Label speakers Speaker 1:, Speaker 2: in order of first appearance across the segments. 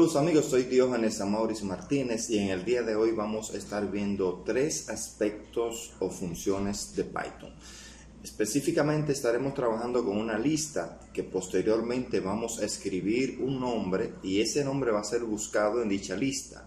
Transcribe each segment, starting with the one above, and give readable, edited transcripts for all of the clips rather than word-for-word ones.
Speaker 1: Saludos amigos, soy Diógenes Amauris Martínez y en el día de hoy vamos a estar viendo 3 aspectos o funciones de Python. Específicamente estaremos trabajando con una lista que posteriormente vamos a escribir un nombre y ese nombre va a ser buscado en dicha lista.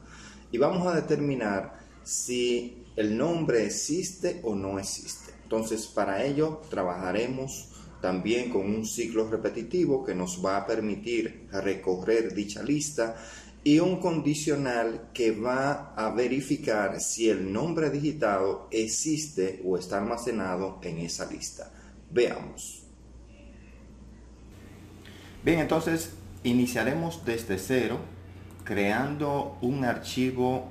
Speaker 1: Y vamos a determinar si el nombre existe o no existe. Entonces para ello trabajaremos también con un ciclo repetitivo que nos va a permitir recorrer dicha lista y un condicional que va a verificar si el nombre digitado existe o está almacenado en esa lista. Veamos. Bien, entonces iniciaremos desde cero creando un archivo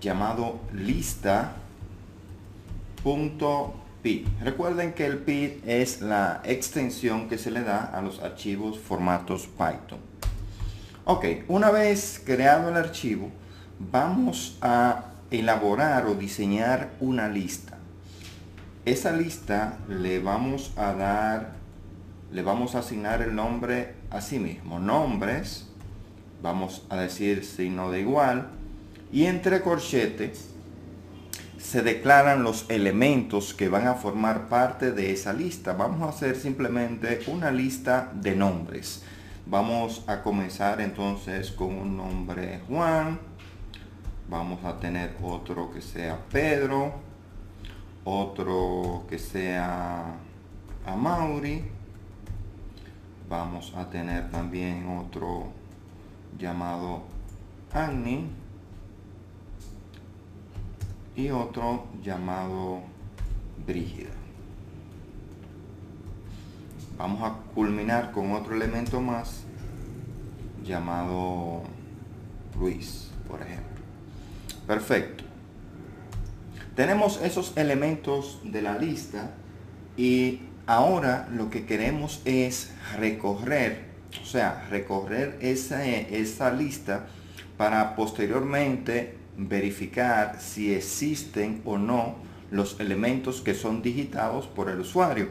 Speaker 1: llamado lista.py. Recuerden que el py es la extensión que se le da a los archivos formatos Python. Ok, una vez creado el archivo, vamos a elaborar o diseñar una lista. Esa lista le vamos a asignar el nombre a sí mismo. Nombres, vamos a decir signo de igual, y entre corchetes se declaran los elementos que van a formar parte de esa lista. Vamos a hacer simplemente una lista de nombres. Vamos a comenzar entonces con un nombre Juan. Vamos a tener otro que sea Pedro. Otro que sea Amaury. Vamos a tener también otro llamado Agni. Y otro llamado Brígida. Vamos a culminar con otro elemento más llamado Luis, por ejemplo. Perfecto. Tenemos esos elementos de la lista y ahora lo que queremos es recorrer esa lista para posteriormente verificar si existen o no los elementos que son digitados por el usuario.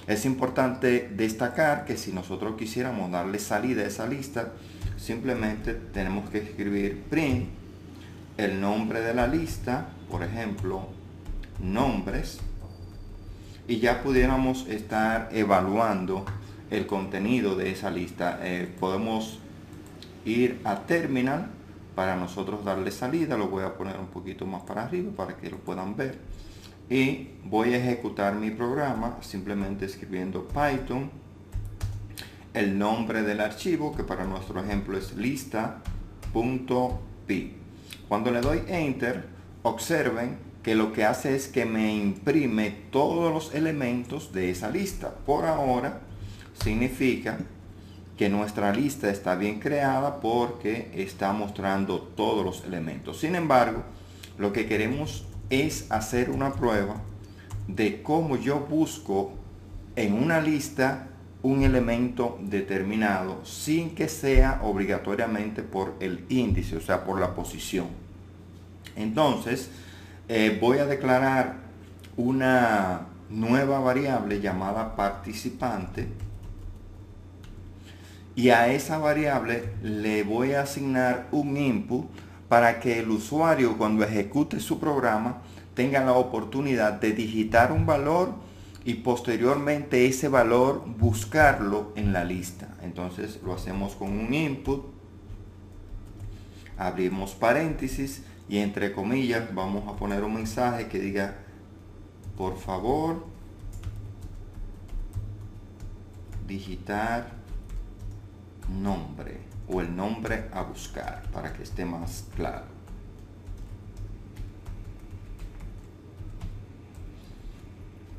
Speaker 1: Es importante destacar que si nosotros quisiéramos darle salida a esa lista, simplemente tenemos que escribir print el nombre de la lista, por ejemplo, nombres, y ya pudiéramos estar evaluando el contenido de esa lista. Podemos ir a terminal para nosotros darle salida. Lo voy a poner un poquito más para arriba para que lo puedan ver y voy a ejecutar mi programa simplemente escribiendo Python el nombre del archivo, que para nuestro ejemplo es lista.py. Cuando le doy enter, observen que lo que hace es que me imprime todos los elementos de esa lista. Por ahora significa que nuestra lista está bien creada porque está mostrando todos los elementos. Sin embargo, lo que queremos es hacer una prueba de cómo yo busco en una lista un elemento determinado sin que sea obligatoriamente por el índice, o sea, por la posición. Entonces, voy a declarar una nueva variable llamada participante. Y a esa variable le voy a asignar un input para que el usuario, cuando ejecute su programa, tenga la oportunidad de digitar un valor y posteriormente ese valor buscarlo en la lista. Entonces lo hacemos con un input, abrimos paréntesis y entre comillas vamos a poner un mensaje que diga: por favor, digitar nombre o el nombre a buscar, para que esté más claro.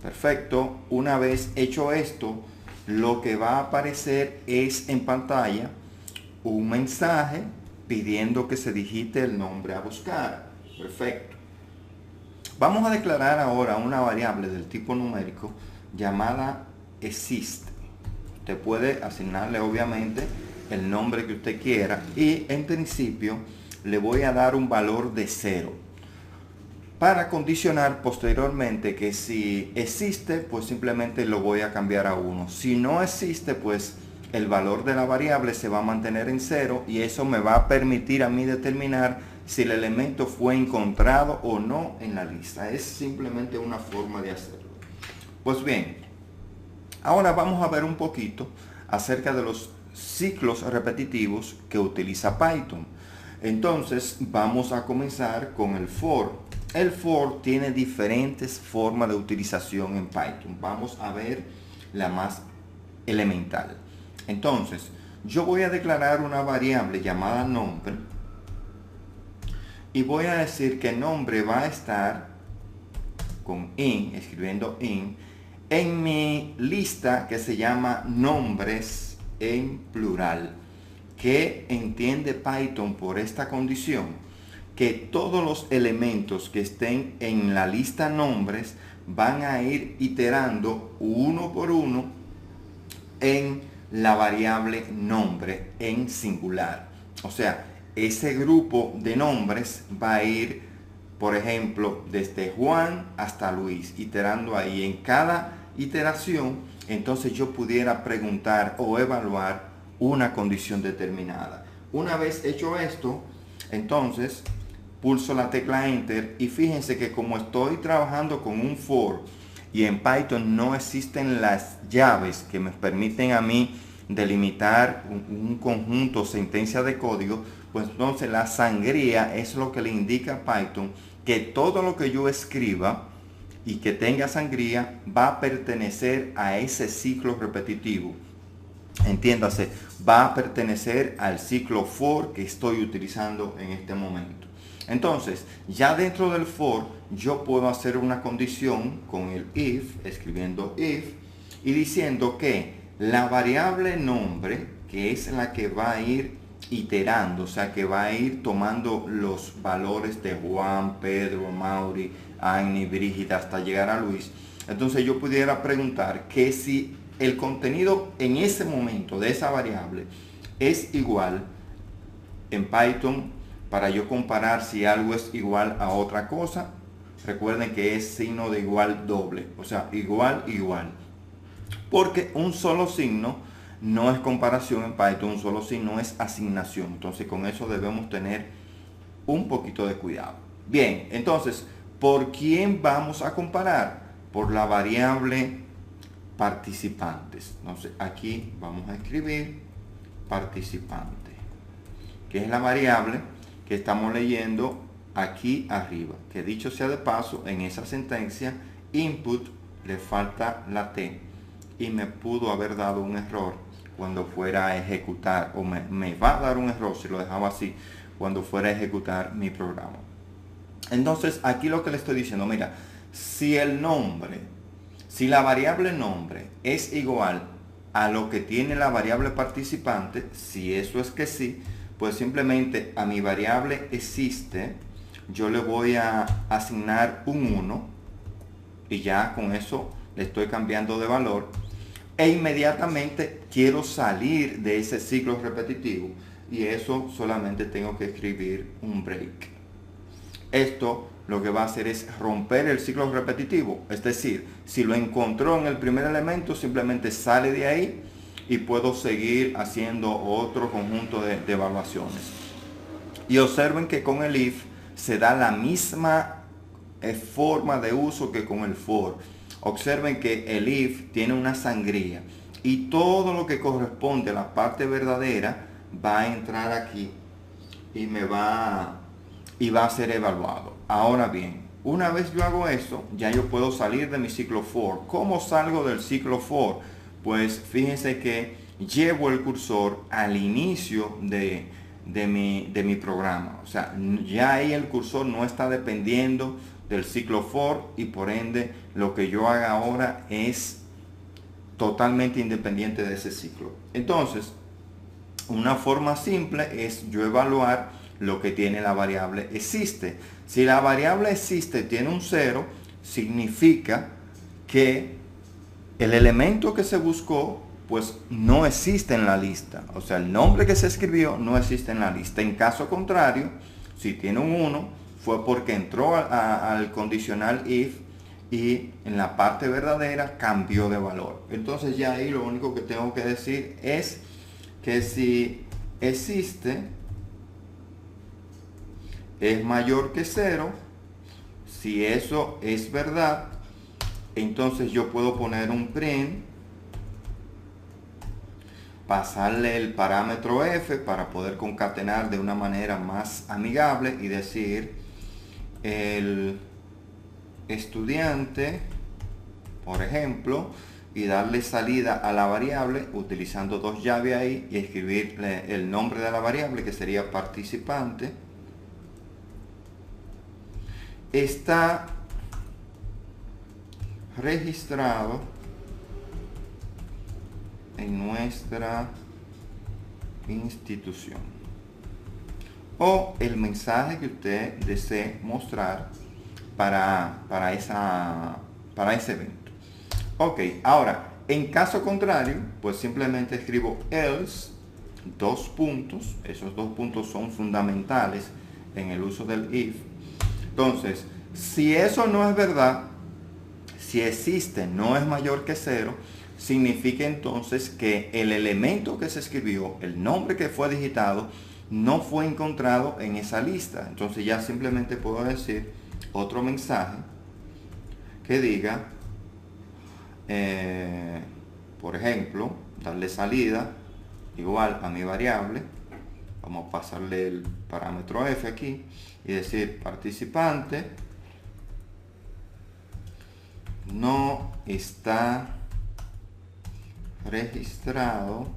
Speaker 1: Perfecto. Una vez hecho esto, lo que va a aparecer es en pantalla un mensaje pidiendo que se digite el nombre a buscar. Perfecto. Vamos a declarar ahora una variable del tipo numérico llamada existe. Usted puede asignarle obviamente el nombre que usted quiera y en principio le voy a dar un valor de 0 para condicionar posteriormente que si existe, pues simplemente lo voy a cambiar a 1. Si no existe, pues el valor de la variable se va a mantener en 0 y eso me va a permitir a mí determinar si el elemento fue encontrado o no en la lista. Es simplemente una forma de hacerlo. Pues bien, ahora vamos a ver un poquito acerca de los ciclos repetitivos que utiliza Python. Entonces vamos a comenzar con el for. El for tiene diferentes formas de utilización en Python. Vamos a ver la más elemental. Entonces, yo voy a declarar una variable llamada nombre y voy a decir que nombre va a estar con in, escribiendo in, en mi lista que se llama nombres en plural. ¿Qué entiende Python por esta condición? Que todos los elementos que estén en la lista nombres van a ir iterando uno por uno en la variable nombre en singular. O sea, ese grupo de nombres va a ir, por ejemplo, desde Juan hasta Luis, iterando ahí. En cada iteración, entonces yo pudiera preguntar o evaluar una condición determinada. Una vez hecho esto, entonces pulso la tecla Enter y fíjense que como estoy trabajando con un for y en Python no existen las llaves que me permiten a mí delimitar un conjunto, sentencia de código, pues entonces la sangría es lo que le indica a Python que todo lo que yo escriba y que tenga sangría va a pertenecer a ese ciclo repetitivo. Entiéndase, va a pertenecer al ciclo for que estoy utilizando en este momento. Entonces, ya dentro del for, yo puedo hacer una condición con el if, escribiendo if, y diciendo que la variable nombre, que es la que va a ir iterando, o sea, que va a ir tomando los valores de Juan, Pedro, Mauri, Agni, Brígida, hasta llegar a Luis. Entonces yo pudiera preguntar que si el contenido en ese momento de esa variable es igual en Python, para yo comparar si algo es igual a otra cosa, recuerden que es signo de igual doble, o sea, igual, igual. Porque un solo signo no es comparación en Python, un solo signo es asignación. Entonces con eso debemos tener un poquito de cuidado. Bien, entonces, ¿por quién vamos a comparar? Por la variable participantes. Entonces aquí vamos a escribir participante, que es la variable que estamos leyendo aquí arriba, que dicho sea de paso, en esa sentencia input le falta la T y me pudo haber dado un error cuando fuera a ejecutar, o me va a dar un error si lo dejaba así cuando fuera a ejecutar mi programa. Entonces aquí lo que le estoy diciendo, mira, si la variable nombre es igual a lo que tiene la variable participante, si eso es que sí, pues simplemente a mi variable existe, yo le voy a asignar un 1 y ya con eso le estoy cambiando de valor e inmediatamente quiero salir de ese ciclo repetitivo y eso solamente tengo que escribir un break. Esto lo que va a hacer es romper el ciclo repetitivo, es decir, si lo encontró en el primer elemento, simplemente sale de ahí y puedo seguir haciendo otro conjunto de evaluaciones. Y observen que con el if se da la misma forma de uso que con el for. Observen que el if tiene una sangría y todo lo que corresponde a la parte verdadera va a entrar aquí y va a ser evaluado. Ahora bien, una vez yo hago eso, ya yo puedo salir de mi ciclo for. ¿Cómo salgo del ciclo for? Pues fíjense que llevo el cursor al inicio de mi programa. O sea, ya ahí el cursor no está dependiendo del ciclo for y por ende lo que yo haga ahora es totalmente independiente de ese ciclo. Entonces, una forma simple es yo evaluar lo que tiene la variable existe. Si la variable existe tiene un 0, significa que el elemento que se buscó pues no existe en la lista. O sea, el nombre que se escribió no existe en la lista. En caso contrario, si tiene un 1, fue porque entró al condicional if y en la parte verdadera cambió de valor. Entonces ya ahí lo único que tengo que decir es que si existe es mayor que 0. Si eso es verdad, entonces yo puedo poner un print, pasarle el parámetro f para poder concatenar de una manera más amigable y decir el estudiante, por ejemplo, y darle salida a la variable utilizando dos llaves ahí y escribirle el nombre de la variable, que sería participante, está registrado en nuestra institución, o el mensaje que usted desee mostrar para ese evento. Ok, ahora en caso contrario, pues simplemente escribo else, dos puntos. Esos dos puntos son fundamentales en el uso del if. Entonces, si eso no es verdad, si existe no es mayor que 0, significa entonces que el elemento que se escribió, el nombre que fue digitado, no fue encontrado en esa lista. Entonces ya simplemente puedo decir otro mensaje que diga, por ejemplo, darle salida igual a mi variable. Vamos a pasarle el parámetro f aquí y decir participante no está registrado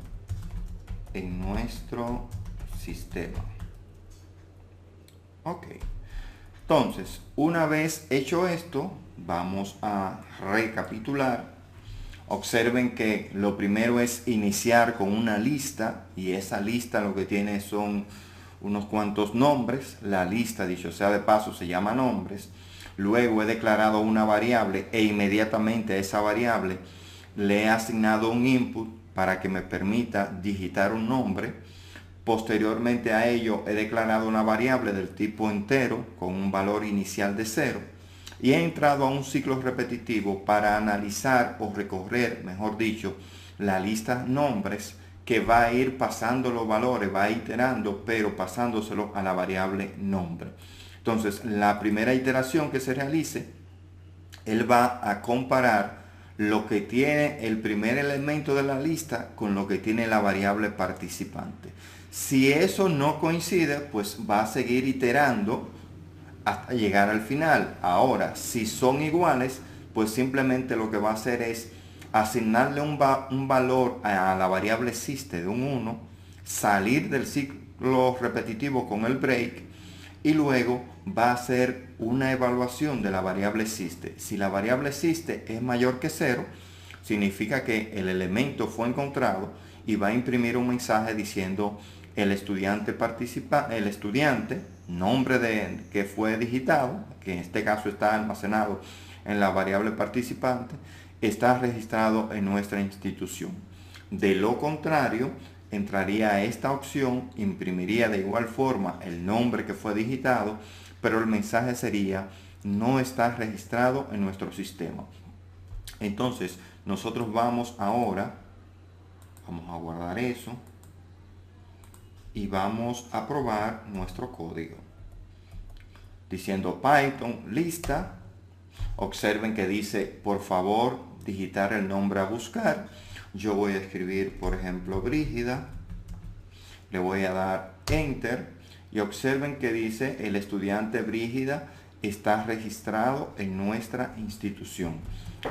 Speaker 1: en nuestro sistema. Ok, entonces una vez hecho esto, vamos a recapitular. Observen que lo primero es iniciar con una lista, y esa lista lo que tiene son unos cuantos nombres. La lista, dicho sea de paso, se llama nombres. Luego he declarado una variable e inmediatamente a esa variable le he asignado un input para que me permita digitar un nombre. Posteriormente a ello he declarado una variable del tipo entero con un valor inicial de 0. Y he entrado a un ciclo repetitivo para analizar o recorrer, mejor dicho, la lista nombres, que va a ir pasando los valores, va iterando, pero pasándoselo a la variable nombre. Entonces, la primera iteración que se realice, él va a comparar lo que tiene el primer elemento de la lista con lo que tiene la variable participante. Si eso no coincide, pues va a seguir iterando hasta llegar al final. Ahora, si son iguales, pues simplemente lo que va a hacer es asignarle un valor a la variable existe de un 1, salir del ciclo repetitivo con el break, y luego va a hacer una evaluación de la variable existe. Si la variable existe es mayor que 0, significa que el elemento fue encontrado, y va a imprimir un mensaje diciendo el estudiante nombre que fue digitado, que en este caso está almacenado en la variable participante, está registrado en nuestra institución. De lo contrario, entraría a esta opción, imprimiría de igual forma el nombre que fue digitado, pero el mensaje sería no está registrado en nuestro sistema. Entonces, nosotros vamos a guardar eso y vamos a probar nuestro código diciendo Python lista. Observen que dice por favor digitar el nombre a buscar. Yo voy a escribir, por ejemplo, Brígida, le voy a dar enter, y observen que dice el estudiante Brígida está registrado en nuestra institución.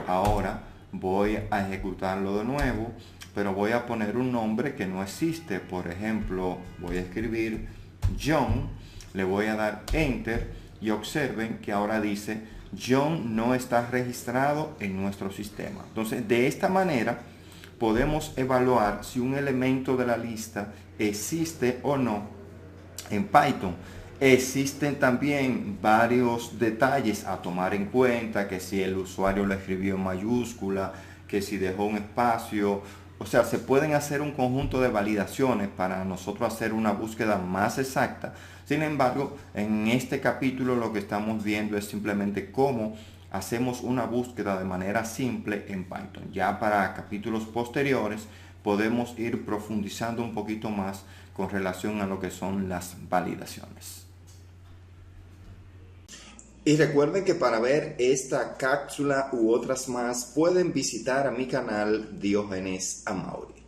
Speaker 1: Ahora voy a ejecutarlo de nuevo, pero voy a poner un nombre que no existe. Por ejemplo, voy a escribir John, le voy a dar enter, y observen que ahora dice John no está registrado en nuestro sistema. Entonces, de esta manera podemos evaluar si un elemento de la lista existe o no en Python. Existen también varios detalles a tomar en cuenta, que si el usuario lo escribió en mayúscula, que si dejó un espacio. O sea, se pueden hacer un conjunto de validaciones para nosotros hacer una búsqueda más exacta. Sin embargo, en este capítulo lo que estamos viendo es simplemente cómo hacemos una búsqueda de manera simple en Python. Ya para capítulos posteriores podemos ir profundizando un poquito más con relación a lo que son las validaciones.
Speaker 2: Y recuerden que para ver esta cápsula u otras más pueden visitar a mi canal Diógenes Amaury.